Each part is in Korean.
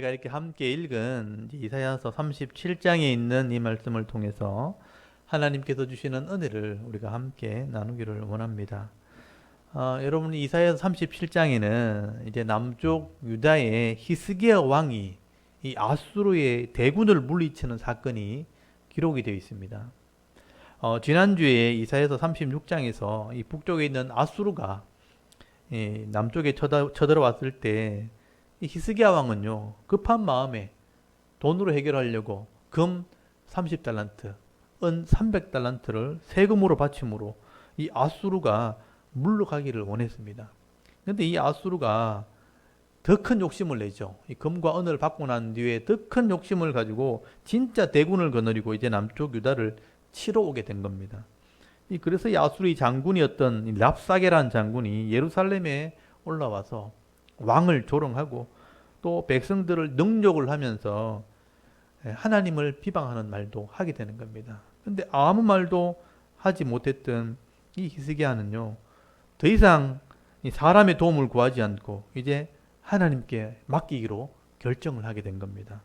우리가 이렇게 함께 읽은 이사야서 37장에 있는 이 말씀을 통해서 하나님께서 주시는 은혜를 우리가 함께 나누기를 원합니다. 여러분, 이사야서 37장에는 이제 남쪽 유다의 히스기야 왕이 이 아수르의 대군을 물리치는 사건이 기록이 되어 있습니다. 지난주에 이사야서 36장에서 이 북쪽에 있는 아수르가 남쪽에 쳐들어왔을 때 이 히스기야 왕은요, 급한 마음에 돈으로 해결하려고 금 30달란트, 은 300달란트를 세금으로 바침으로 이 아수르가 물러가기를 원했습니다. 그런데 이 아수르가 더 큰 욕심을 내죠. 이 금과 은을 받고 난 뒤에 더 큰 욕심을 가지고 진짜 대군을 거느리고 이제 남쪽 유다를 치러 오게 된 겁니다. 그래서 이 아수르의 장군이었던 이 랍사게라는 장군이 예루살렘에 올라와서 왕을 조롱하고 또 백성들을 능욕을 하면서 하나님을 비방하는 말도 하게 되는 겁니다. 근데 아무 말도 하지 못했던 이 히스기야는요, 더 이상 이 사람의 도움을 구하지 않고 이제 하나님께 맡기기로 결정을 하게 된 겁니다.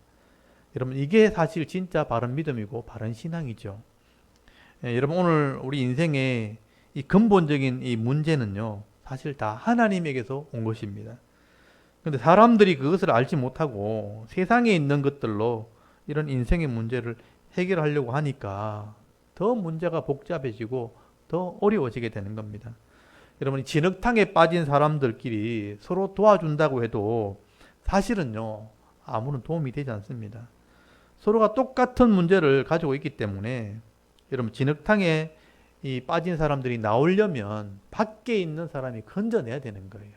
여러분, 이게 사실 진짜 바른 믿음이고 바른 신앙이죠. 여러분, 오늘 우리 인생의 이 근본적인 이 문제는요, 사실 다 하나님에게서 온 것입니다. 근데 사람들이 그것을 알지 못하고 세상에 있는 것들로 이런 인생의 문제를 해결하려고 하니까 더 문제가 복잡해지고 더 어려워지게 되는 겁니다. 여러분, 진흙탕에 빠진 사람들끼리 서로 도와준다고 해도 사실은요, 아무런 도움이 되지 않습니다. 서로가 똑같은 문제를 가지고 있기 때문에 여러분, 진흙탕에 이 빠진 사람들이 나오려면 밖에 있는 사람이 건져내야 되는 거예요.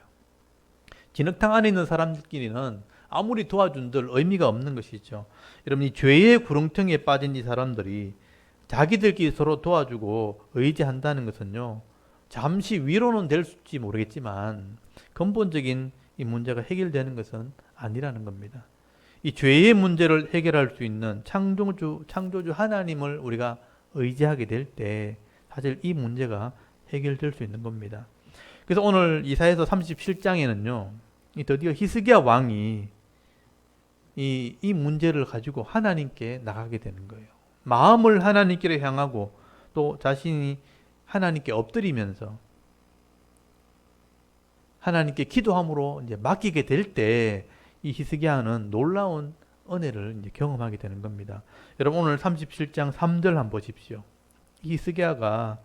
진흙탕 안에 있는 사람들끼리는 아무리 도와준들 의미가 없는 것이죠. 여러분, 이 죄의 구렁텅이에 빠진 이 사람들이 자기들끼리 서로 도와주고 의지한다는 것은요, 잠시 위로는 될지 모르겠지만 근본적인 이 문제가 해결되는 것은 아니라는 겁니다. 이 죄의 문제를 해결할 수 있는 창조주 하나님을 우리가 의지하게 될 때 사실 이 문제가 해결될 수 있는 겁니다. 그래서 오늘 이사야서 37장에는요, 드디어 히스기야 왕이 이 문제를 가지고 하나님께 나가게 되는 거예요. 마음을 하나님께로 향하고 또 자신이 하나님께 엎드리면서 하나님께 기도함으로 이제 맡기게 될 때 이 히스기야는 놀라운 은혜를 이제 경험하게 되는 겁니다. 여러분, 오늘 37장 3절 한번 보십시오. 히스기야가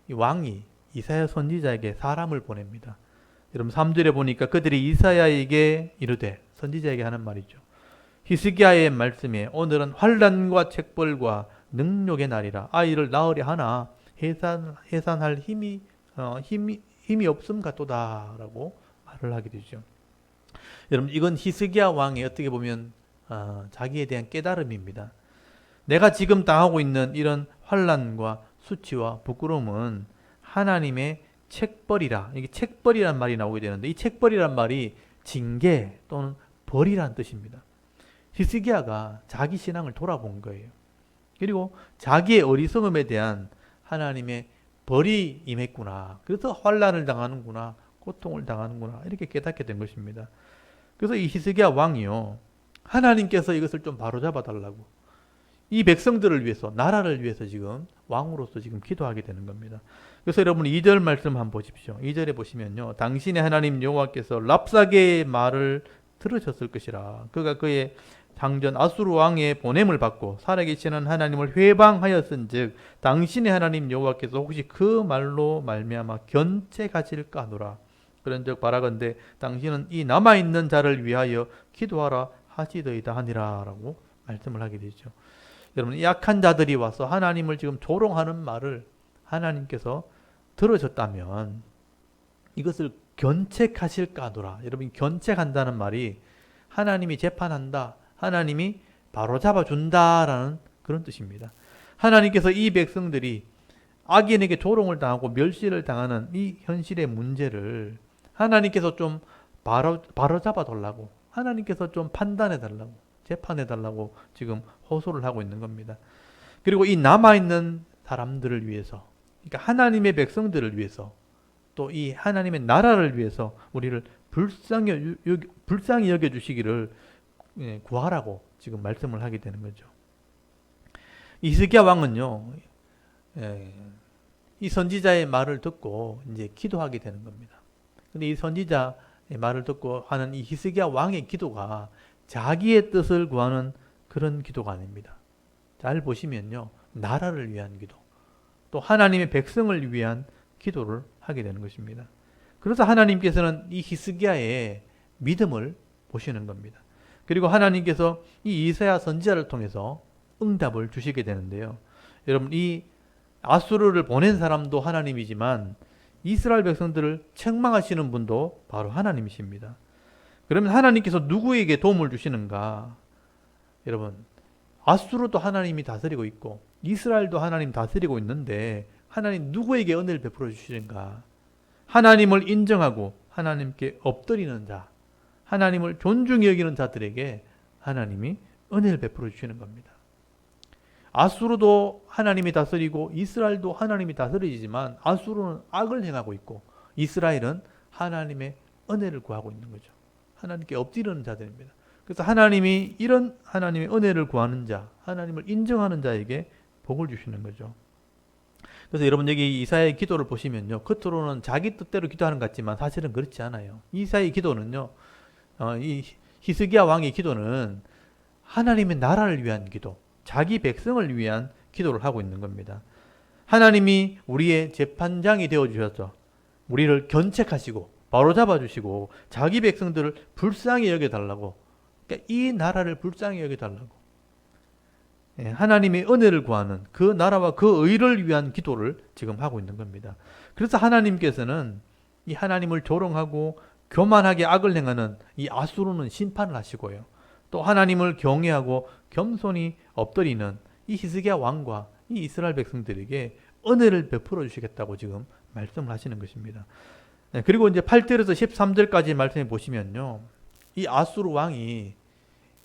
이 왕이 이사야 선지자에게 사람을 보냅니다. 여러분, 3절에 보니까 그들이 이사야에게 이르되, 선지자에게 하는 말이죠. 히스기야의 말씀에 오늘은 환난과 책벌과 능욕의 날이라. 아이를 낳으려 하나 해산할 힘이 없음 같도다라고 말을 하게 되죠. 여러분, 이건 히스기야 왕의 어떻게 보면 자기에 대한 깨달음입니다. 내가 지금 당하고 있는 이런 환난과 수치와 부끄러움은 하나님의 책벌이라. 이게 책벌이란 말이 나오게 되는데, 이 책벌이란 말이 징계 또는 벌이란 뜻입니다. 히스기야가 자기 신앙을 돌아본 거예요. 그리고 자기의 어리석음에 대한 하나님의 벌이 임했구나. 그래서 환난을 당하는구나, 고통을 당하는구나, 이렇게 깨닫게 된 것입니다. 그래서 이 히스기야 왕이요, 하나님께서 이것을 좀 바로잡아 달라고 이 백성들을 위해서, 나라를 위해서 지금 왕으로서 지금 기도하게 되는 겁니다. 그래서 여러분, 2절 말씀 한번 보십시오. 2절에 보시면요, 당신의 하나님 여호와께서 랍사게의 말을 들으셨을 것이라. 그가 그의 장전 아수르 왕의 보냄을 받고 살아계시는 하나님을 회방하였은즉 당신의 하나님 여호와께서 혹시 그 말로 말미암아 견책하실까 하노라. 그런즉 바라건대 당신은 이 남아있는 자를 위하여 기도하라 하시더이다 하니라 라고 말씀을 하게 되죠. 여러분, 약한 자들이 와서 하나님을 지금 조롱하는 말을 하나님께서 들으셨다면 이것을 견책하실까 하노라. 여러분, 견책한다는 말이 하나님이 재판한다, 하나님이 바로잡아 준다라는 그런 뜻입니다. 하나님께서 이 백성들이 악인에게 조롱을 당하고 멸시를 당하는 이 현실의 문제를 하나님께서 좀 바로잡아 달라고, 하나님께서 좀 판단해 달라고, 재판해 달라고 지금 호소를 하고 있는 겁니다. 그리고 이 남아있는 사람들을 위해서, 그러니까 하나님의 백성들을 위해서, 또 이 하나님의 나라를 위해서 우리를 불쌍히 여겨주시기를 구하라고 지금 말씀을 하게 되는 거죠. 히스기야 왕은요, 이 선지자의 말을 듣고 이제 기도하게 되는 겁니다. 근데 이 선지자의 말을 듣고 하는 이 히스기야 왕의 기도가 자기의 뜻을 구하는 그런 기도가 아닙니다. 잘 보시면요, 나라를 위한 기도, 또 하나님의 백성을 위한 기도를 하게 되는 것입니다. 그래서 하나님께서는 이 히스기야의 믿음을 보시는 겁니다. 그리고 하나님께서 이 이사야 선지자를 통해서 응답을 주시게 되는데요. 여러분, 이 아수르를 보낸 사람도 하나님이지만 이스라엘 백성들을 책망하시는 분도 바로 하나님이십니다. 그러면 하나님께서 누구에게 도움을 주시는가? 여러분, 아수르도 하나님이 다스리고 있고 이스라엘도 하나님 다스리고 있는데 하나님 누구에게 은혜를 베풀어 주시는가? 하나님을 인정하고 하나님께 엎드리는 자, 하나님을 존중히 여기는 자들에게 하나님이 은혜를 베풀어 주시는 겁니다. 아수르도 하나님이 다스리고 이스라엘도 하나님이 다스리지만 아수르는 악을 행하고 있고 이스라엘은 하나님의 은혜를 구하고 있는 거죠. 하나님께 엎드리는 자들입니다. 그래서 하나님이 이런 하나님의 은혜를 구하는 자, 하나님을 인정하는 자에게 복을 주시는 거죠. 그래서 여러분 여기 이사야의 기도를 보시면요, 겉으로는 자기 뜻대로 기도하는 것 같지만 사실은 그렇지 않아요. 이사야의 기도는요, 이 히스기야 왕의 기도는 하나님의 나라를 위한 기도, 자기 백성을 위한 기도를 하고 있는 겁니다. 하나님이 우리의 재판장이 되어주셔서 우리를 견책하시고 바로잡아 주시고 자기 백성들을 불쌍히 여겨달라고, 그러니까 이 나라를 불쌍히 여겨달라고, 하나님의 은혜를 구하는 그 나라와 그 의를 위한 기도를 지금 하고 있는 겁니다. 그래서 하나님께서는 이 하나님을 조롱하고 교만하게 악을 행하는 이 아수르는 심판을 하시고요, 또 하나님을 경외하고 겸손히 엎드리는 이 히스기야 왕과 이 이스라엘 백성들에게 은혜를 베풀어 주시겠다고 지금 말씀을 하시는 것입니다. 그리고 이제 8절에서 13절까지 말씀해 보시면요, 이 아수르 왕이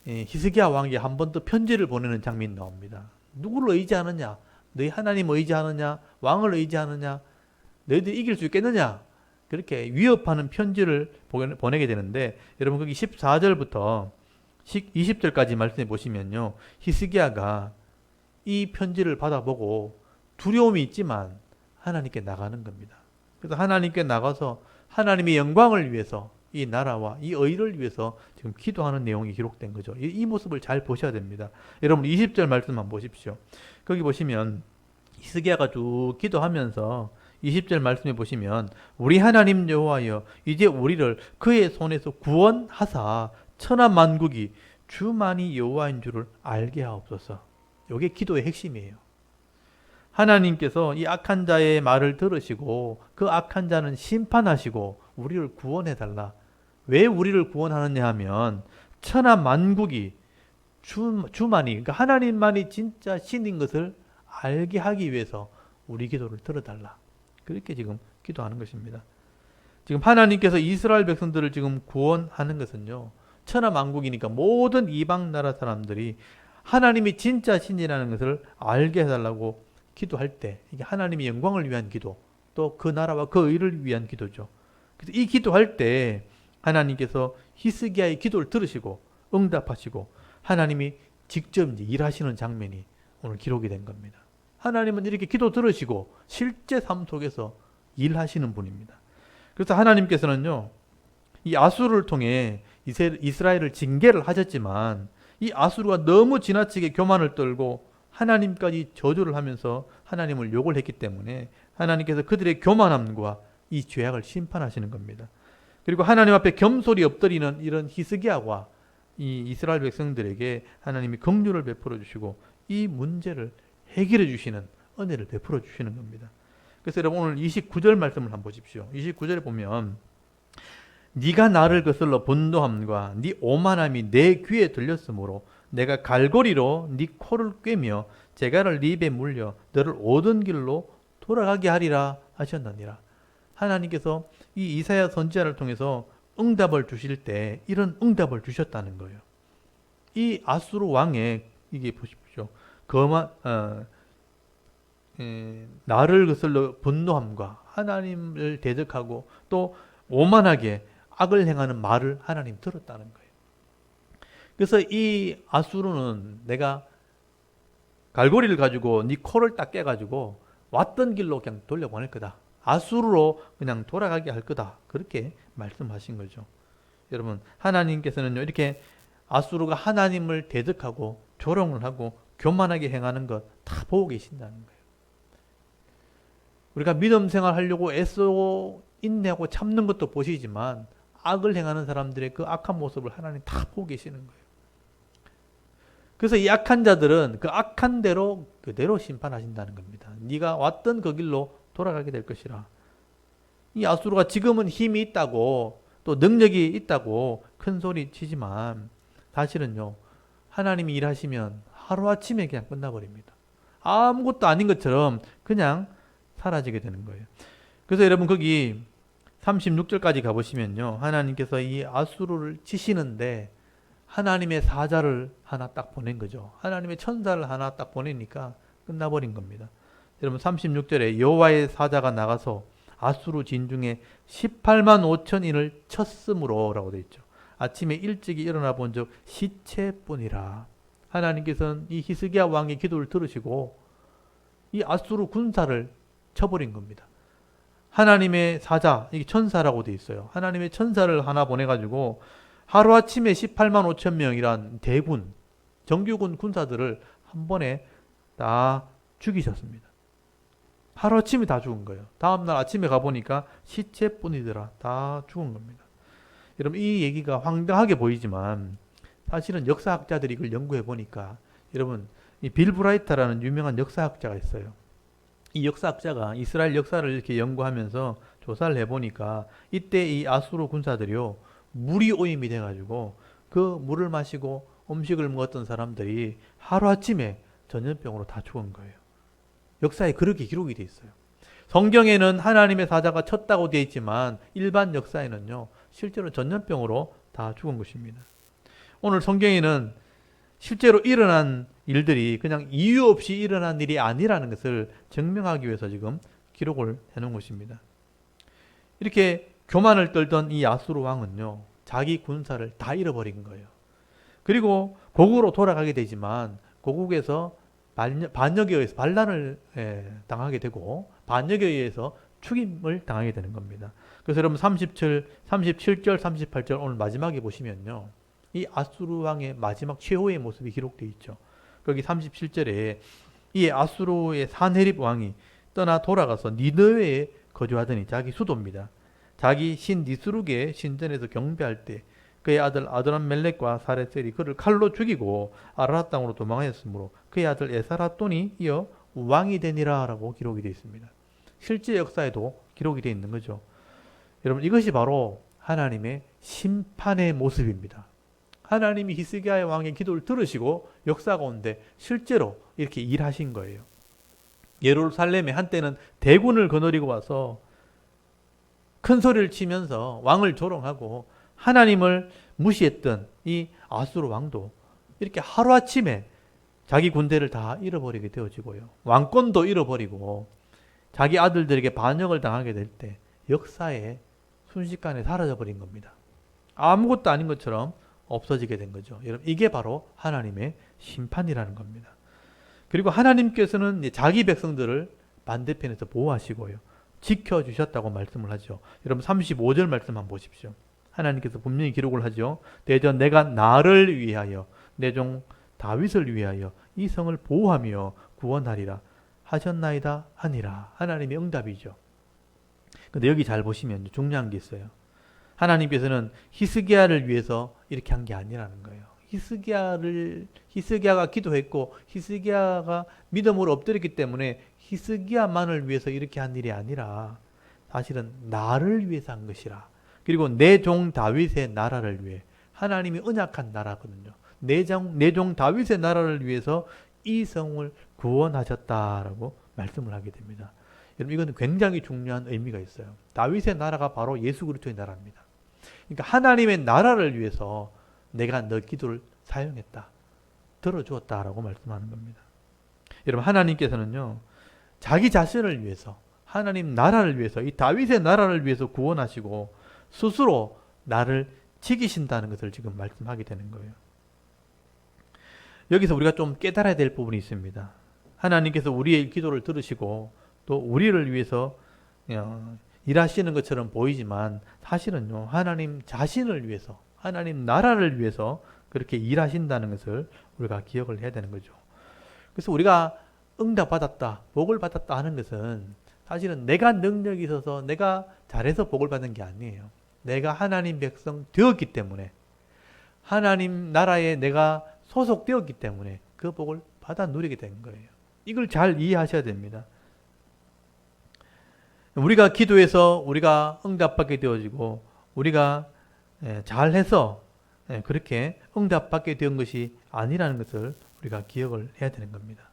히스기야 왕에게 한 번 더 편지를 보내는 장면이 나옵니다. 누구를 의지하느냐? 너희 하나님 의지하느냐? 왕을 의지하느냐? 너희들이 이길 수 있겠느냐? 그렇게 위협하는 편지를 보내게 되는데, 여러분 거기 14절부터 20절까지 말씀해 보시면요, 히스기야가 이 편지를 받아보고 두려움이 있지만 하나님께 나가는 겁니다. 그래서 하나님께 나가서 하나님의 영광을 위해서 이 나라와 이 의를 위해서 지금 기도하는 내용이 기록된 거죠. 이 모습을 잘 보셔야 됩니다. 여러분 20절 말씀 한번 보십시오. 거기 보시면 히스기야가 쭉 기도하면서 20절 말씀해 보시면, 우리 하나님 여호와여, 이제 우리를 그의 손에서 구원하사 천하 만국이 주만이 여호와인 줄을 알게 하옵소서. 이게 기도의 핵심이에요. 하나님께서 이 악한 자의 말을 들으시고 그 악한 자는 심판하시고 우리를 구원해 달라. 왜 우리를 구원하느냐 하면 천하 만국이 주만이, 그러니까 하나님만이 진짜 신인 것을 알게 하기 위해서 우리 기도를 들어달라. 그렇게 지금 기도하는 것입니다. 지금 하나님께서 이스라엘 백성들을 지금 구원하는 것은요, 천하 만국이니까 모든 이방 나라 사람들이 하나님이 진짜 신이라는 것을 알게 해달라고 기도할 때, 이게 하나님의 영광을 위한 기도, 또 그 나라와 그 의를 위한 기도죠. 그래서 이 기도할 때 하나님께서 히스기야의 기도를 들으시고 응답하시고 하나님이 직접 이제 일하시는 장면이 오늘 기록이 된 겁니다. 하나님은 이렇게 기도 들으시고 실제 삶 속에서 일하시는 분입니다. 그래서 하나님께서는요, 이 아수르를 통해 이스라엘을 징계를 하셨지만 이 아수르가 너무 지나치게 교만을 떨고 하나님까지 저주를 하면서 하나님을 욕을 했기 때문에 하나님께서 그들의 교만함과 이 죄악을 심판하시는 겁니다. 그리고 하나님 앞에 겸손히 엎드리는 이런 히스기야와 이 이스라엘 백성들에게 하나님이 긍휼을 베풀어 주시고 이 문제를 해결해 주시는 은혜를 베풀어 주시는 겁니다. 그래서 여러분 오늘 29절 말씀을 한번 보십시오. 29절에 보면, 네가 나를 거슬러 분노함과 네 오만함이 내 귀에 들렸으므로 내가 갈고리로 네 코를 꿰며 재갈을 네 입에 물려 너를 오던 길로 돌아가게 하리라 하셨느니라. 하나님께서 이 이사야 선지자를 통해서 응답을 주실 때 이런 응답을 주셨다는 거예요. 이 아수르 왕의, 이게 보십시오, 나를 거슬러 분노함과 하나님을 대적하고 또 오만하게 악을 행하는 말을 하나님 들었다는 거예요. 그래서 이 아수르는 내가 갈고리를 가지고 네 코를 딱 깨가지고 왔던 길로 그냥 돌려보낼 거다. 아수르로 그냥 돌아가게 할 거다. 그렇게 말씀하신 거죠. 여러분, 하나님께서는요, 이렇게 아수르가 하나님을 대적하고 조롱을 하고 교만하게 행하는 것 다 보고 계신다는 거예요. 우리가 믿음 생활 하려고 애쓰고 인내하고 참는 것도 보시지만 악을 행하는 사람들의 그 악한 모습을 하나님 다 보고 계시는 거예요. 그래서 이 악한 자들은 그 악한 대로 그대로 심판하신다는 겁니다. 네가 왔던 그 길로 돌아가게 될 것이라. 이 아수르가 지금은 힘이 있다고 또 능력이 있다고 큰 소리 치지만 사실은요, 하나님이 일하시면 하루아침에 그냥 끝나버립니다. 아무것도 아닌 것처럼 그냥 사라지게 되는 거예요. 그래서 여러분 거기 36절까지 가보시면요, 하나님께서 이 아수르를 치시는데 하나님의 사자를 하나 딱 보낸 거죠. 하나님의 천사를 하나 딱 보내니까 끝나버린 겁니다. 여러분 36절에 여호와의 사자가 나가서 아수르 진중에 18만 5천인을 쳤으므로 라고 되어 있죠. 아침에 일찍이 일어나 본 적 시체뿐이라. 하나님께서는 이 히스기야 왕의 기도를 들으시고 이 아수르 군사를 쳐버린 겁니다. 하나님의 사자, 이게 천사라고 되어 있어요. 하나님의 천사를 하나 보내가지고 하루아침에 18만 5천 명이란 대군, 정규군 군사들을 한 번에 다 죽이셨습니다. 하루아침에 다 죽은 거예요. 다음날 아침에 가보니까 시체뿐이더라. 다 죽은 겁니다. 여러분, 이 얘기가 황당하게 보이지만 사실은 역사학자들이 이걸 연구해 보니까, 여러분, 이 빌 브라이터라는 유명한 역사학자가 있어요. 이 역사학자가 이스라엘 역사를 이렇게 연구하면서 조사를 해보니까 이때 이 아수르 군사들이요, 물이 오염이 돼가지고 그 물을 마시고 음식을 먹었던 사람들이 하루아침에 전염병으로 다 죽은 거예요. 역사에 그렇게 기록이 돼 있어요. 성경에는 하나님의 사자가 쳤다고 되어 있지만 일반 역사에는요, 실제로 전염병으로 다 죽은 것입니다. 오늘 성경에는 실제로 일어난 일들이 그냥 이유 없이 일어난 일이 아니라는 것을 증명하기 위해서 지금 기록을 해놓은 것입니다. 이렇게 교만을 떨던 이 아수르 왕은요, 자기 군사를 다 잃어버린 거예요. 그리고 고국으로 돌아가게 되지만 고국에서 반역에 의해서 반란을 당하게 되고 반역에 의해서 죽임을 당하게 되는 겁니다. 그래서 여러분 37절, 38절 오늘 마지막에 보시면요, 이 아수르 왕의 마지막 최후의 모습이 기록되어 있죠. 거기 37절에 이 아수르의 산헤립 왕이 떠나 돌아가서 니느웨에 거주하더니, 자기 수도입니다. 자기 신 니스룩의 신전에서 경배할 때 그의 아들 아드람멜렉과 사레셀이 그를 칼로 죽이고 아라랏 땅으로 도망하였으므로 그의 아들 에사라돈이 이어 왕이 되니라 라고 기록이 되어 있습니다. 실제 역사에도 기록이 되어 있는 거죠. 여러분, 이것이 바로 하나님의 심판의 모습입니다. 하나님이 히스기야 왕의 기도를 들으시고 역사 가운데 실제로 이렇게 일하신 거예요. 예루살렘에 한때는 대군을 거느리고 와서 큰 소리를 치면서 왕을 조롱하고 하나님을 무시했던 이 아수르 왕도 이렇게 하루아침에 자기 군대를 다 잃어버리게 되어지고요, 왕권도 잃어버리고 자기 아들들에게 반역을 당하게 될 때 역사에 순식간에 사라져버린 겁니다. 아무것도 아닌 것처럼 없어지게 된 거죠. 여러분, 이게 바로 하나님의 심판이라는 겁니다. 그리고 하나님께서는 자기 백성들을 반대편에서 보호하시고요, 지켜주셨다고 말씀을 하죠. 여러분 35절 말씀 한번 보십시오. 하나님께서 분명히 기록을 하죠. 대전 내가 나를 위하여 내 종 다윗을 위하여 이 성을 보호하며 구원하리라 하셨나이다 하니라. 하나님의 응답이죠. 근데 여기 잘 보시면 중요한 게 있어요. 하나님께서는 히스기야를 위해서 이렇게 한 게 아니라는 거예요. 히스기야가 기도했고 히스기야가 믿음으로 엎드렸기 때문에 히스기야만을 위해서 이렇게 한 일이 아니라 사실은 나를 위해서 한 것이라. 그리고 내 종 다윗의 나라를 위해, 하나님이 언약한 나라거든요. 내 종 다윗의 나라를 위해서 이 성을 구원하셨다라고 말씀을 하게 됩니다. 여러분, 이건 굉장히 중요한 의미가 있어요. 다윗의 나라가 바로 예수 그리스도의 나라입니다. 그러니까 하나님의 나라를 위해서 내가 너 기도를 사용했다, 들어주었다라고 말씀하는 겁니다. 여러분, 하나님께서는요, 자기 자신을 위해서, 하나님 나라를 위해서, 이 다윗의 나라를 위해서 구원하시고 스스로 나를 지키신다는 것을 지금 말씀하게 되는 거예요. 여기서 우리가 좀 깨달아야 될 부분이 있습니다. 하나님께서 우리의 기도를 들으시고 또 우리를 위해서 일하시는 것처럼 보이지만 사실은요, 하나님 자신을 위해서, 하나님 나라를 위해서 그렇게 일하신다는 것을 우리가 기억을 해야 되는 거죠. 그래서 우리가 응답받았다, 복을 받았다 하는 것은 사실은 내가 능력이 있어서 내가 잘해서 복을 받은 게 아니에요. 내가 하나님 백성 되었기 때문에, 하나님 나라에 내가 소속되었기 때문에 그 복을 받아 누리게 된 거예요. 이걸 잘 이해하셔야 됩니다. 우리가 기도해서 우리가 응답받게 되어지고 우리가 잘해서 그렇게 응답받게 된 것이 아니라는 것을 우리가 기억을 해야 되는 겁니다.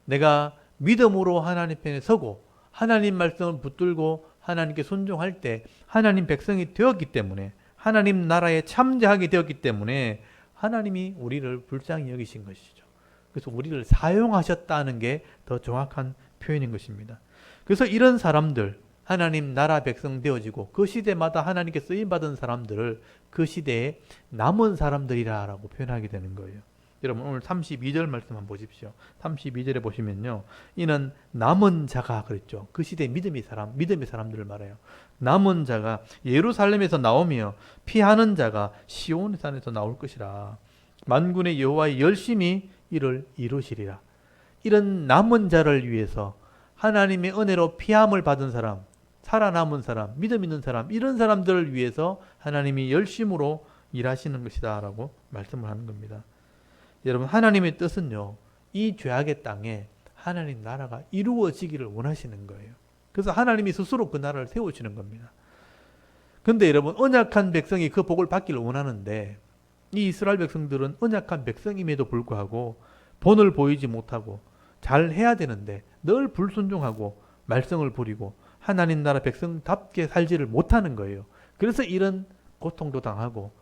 내가 믿음으로 하나님 편에 서고 하나님 말씀을 붙들고 하나님께 순종할 때 하나님 백성이 되었기 때문에, 하나님 나라에 참여하게 되었기 때문에 하나님이 우리를 불쌍히 여기신 것이죠. 그래서 우리를 사용하셨다는 게 더 정확한 표현인 것입니다. 그래서 이런 사람들, 하나님 나라 백성 되어지고 그 시대마다 하나님께 쓰임받은 사람들을 그 시대에 남은 사람들이라고 표현하게 되는 거예요. 여러분 오늘 32절 말씀 한번 보십시오. 32절에 보시면요, 이는 남은 자가 그랬죠. 그 시대 믿음의 사람들을 말해요. 남은 자가 예루살렘에서 나오며 피하는 자가 시온 산에서 나올 것이라. 만군의 여호와의 열심히 이를 이루시리라. 이런 남은 자를 위해서 하나님의 은혜로 피함을 받은 사람, 살아남은 사람, 믿음 있는 사람, 이런 사람들을 위해서 하나님이 열심으로 일하시는 것이다 라고 말씀을 하는 겁니다. 여러분 하나님의 뜻은요, 이 죄악의 땅에 하나님 나라가 이루어지기를 원하시는 거예요. 그래서 하나님이 스스로 그 나라를 세우시는 겁니다. 그런데 여러분 언약한 백성이 그 복을 받기를 원하는데 이 이스라엘 백성들은 언약한 백성임에도 불구하고 본을 보이지 못하고 잘 해야 되는데 늘 불순종하고 말썽을 부리고 하나님 나라 백성답게 살지를 못하는 거예요. 그래서 이런 고통도 당하고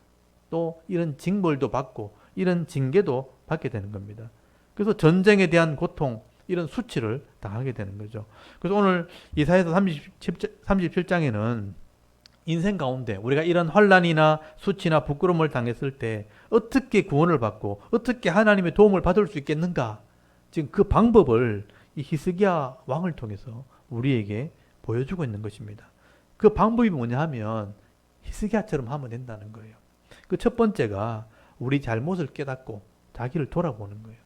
또 이런 징벌도 받고 이런 징계도 받게 되는 겁니다. 그래서 전쟁에 대한 고통, 이런 수치를 당하게 되는 거죠. 그래서 오늘 이사야서 37장에는 인생 가운데 우리가 이런 환난이나 수치나 부끄러움을 당했을 때 어떻게 구원을 받고 어떻게 하나님의 도움을 받을 수 있겠는가, 지금 그 방법을 이 히스기야 왕을 통해서 우리에게 보여주고 있는 것입니다. 그 방법이 뭐냐 하면 히스기야처럼 하면 된다는 거예요. 그 첫 번째가 우리 잘못을 깨닫고 자기를 돌아보는 거예요.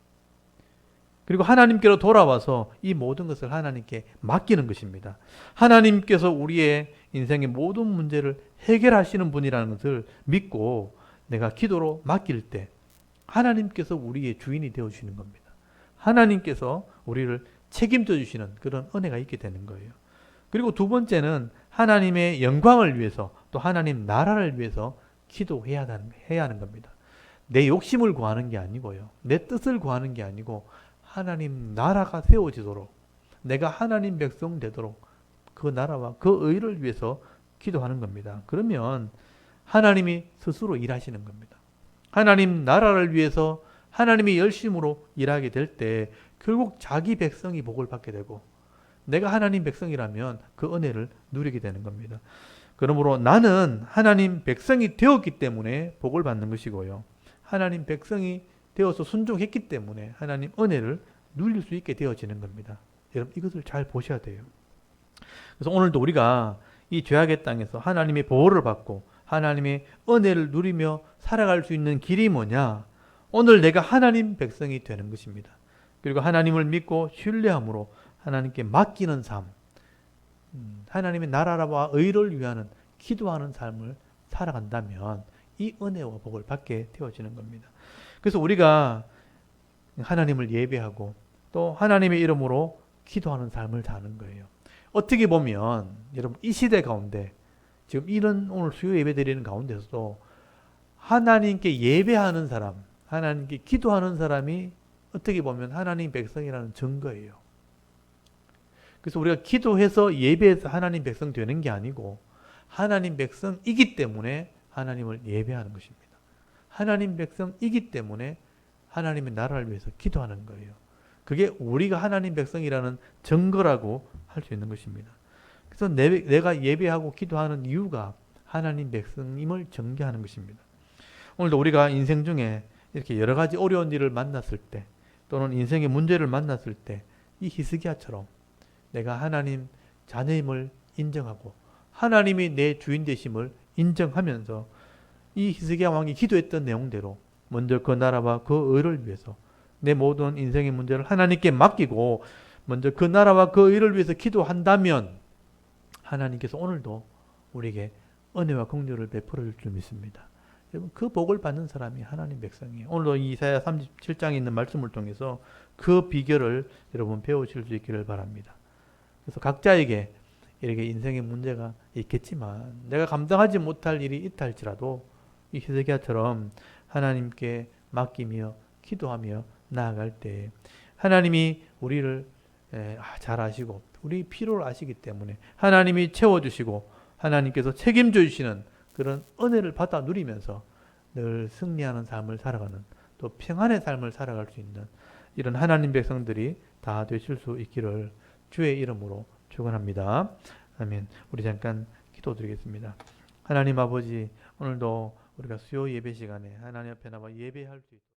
그리고 하나님께로 돌아와서 이 모든 것을 하나님께 맡기는 것입니다. 하나님께서 우리의 인생의 모든 문제를 해결하시는 분이라는 것을 믿고 내가 기도로 맡길 때 하나님께서 우리의 주인이 되어주시는 겁니다. 하나님께서 우리를 책임져 주시는 그런 은혜가 있게 되는 거예요. 그리고 두 번째는 하나님의 영광을 위해서 또 하나님 나라를 위해서 기도해야 하는 겁니다. 내 욕심을 구하는 게 아니고요. 내 뜻을 구하는 게 아니고 하나님 나라가 세워지도록, 내가 하나님 백성 되도록 그 나라와 그 의를 위해서 기도하는 겁니다. 그러면 하나님이 스스로 일하시는 겁니다. 하나님 나라를 위해서 하나님이 열심으로 일하게 될 때 결국 자기 백성이 복을 받게 되고 내가 하나님 백성이라면 그 은혜를 누리게 되는 겁니다. 그러므로 나는 하나님 백성이 되었기 때문에 복을 받는 것이고요. 하나님 백성이 되어서 순종했기 때문에 하나님 은혜를 누릴 수 있게 되어지는 겁니다. 여러분 이것을 잘 보셔야 돼요. 그래서 오늘도 우리가 이 죄악의 땅에서 하나님의 보호를 받고 하나님의 은혜를 누리며 살아갈 수 있는 길이 뭐냐? 오늘 내가 하나님 백성이 되는 것입니다. 그리고 하나님을 믿고 신뢰함으로 하나님께 맡기는 삶, 하나님의 나라와 의를 위하는 기도하는 삶을 살아간다면 이 은혜와 복을 받게 되어지는 겁니다. 그래서 우리가 하나님을 예배하고 또 하나님의 이름으로 기도하는 삶을 사는 거예요. 어떻게 보면 여러분 이 시대 가운데 지금 이런 오늘 수요 예배 드리는 가운데서도 하나님께 예배하는 사람, 하나님께 기도하는 사람이 어떻게 보면 하나님 백성이라는 증거예요. 그래서 우리가 기도해서 예배해서 하나님 백성 되는 게 아니고 하나님 백성이기 때문에 하나님을 예배하는 것입니다. 하나님 백성이기 때문에 하나님의 나라를 위해서 기도하는 거예요. 그게 우리가 하나님 백성이라는 증거라고 할 수 있는 것입니다. 그래서 내가 예배하고 기도하는 이유가 하나님 백성임을 전개하는 것입니다. 오늘도 우리가 인생 중에 이렇게 여러 가지 어려운 일을 만났을 때 또는 인생의 문제를 만났을 때 이 히스기야처럼 내가 하나님 자녀임을 인정하고 하나님이 내 주인 되심을 인정하면서 이 히스기야 왕이 기도했던 내용대로 먼저 그 나라와 그 의를 위해서 내 모든 인생의 문제를 하나님께 맡기고 먼저 그 나라와 그 의를 위해서 기도한다면 하나님께서 오늘도 우리에게 은혜와 긍휼을 베풀어 줄 줄 믿습니다. 여러분 그 복을 받는 사람이 하나님 백성이에요. 오늘도 이사야 37장에 있는 말씀을 통해서 그 비결을 여러분 배우실 수 있기를 바랍니다. 그래서 각자에게 이렇게 인생의 문제가 있겠지만 내가 감당하지 못할 일이 있다 할지라도 이 히스기야처럼 하나님께 맡기며 기도하며 나아갈 때 하나님이 우리를 잘 아시고 우리 필요를 아시기 때문에 하나님이 채워주시고 하나님께서 책임져 주시는 그런 은혜를 받아 누리면서 늘 승리하는 삶을 살아가는 또 평안의 삶을 살아갈 수 있는 이런 하나님 백성들이 다 되실 수 있기를 주의 이름으로 축원합니다. 아멘. 우리 잠깐 기도드리겠습니다. 하나님 아버지 오늘도 우리가 수요 예배 시간에 하나님 앞에 나와 예배할 수 있도록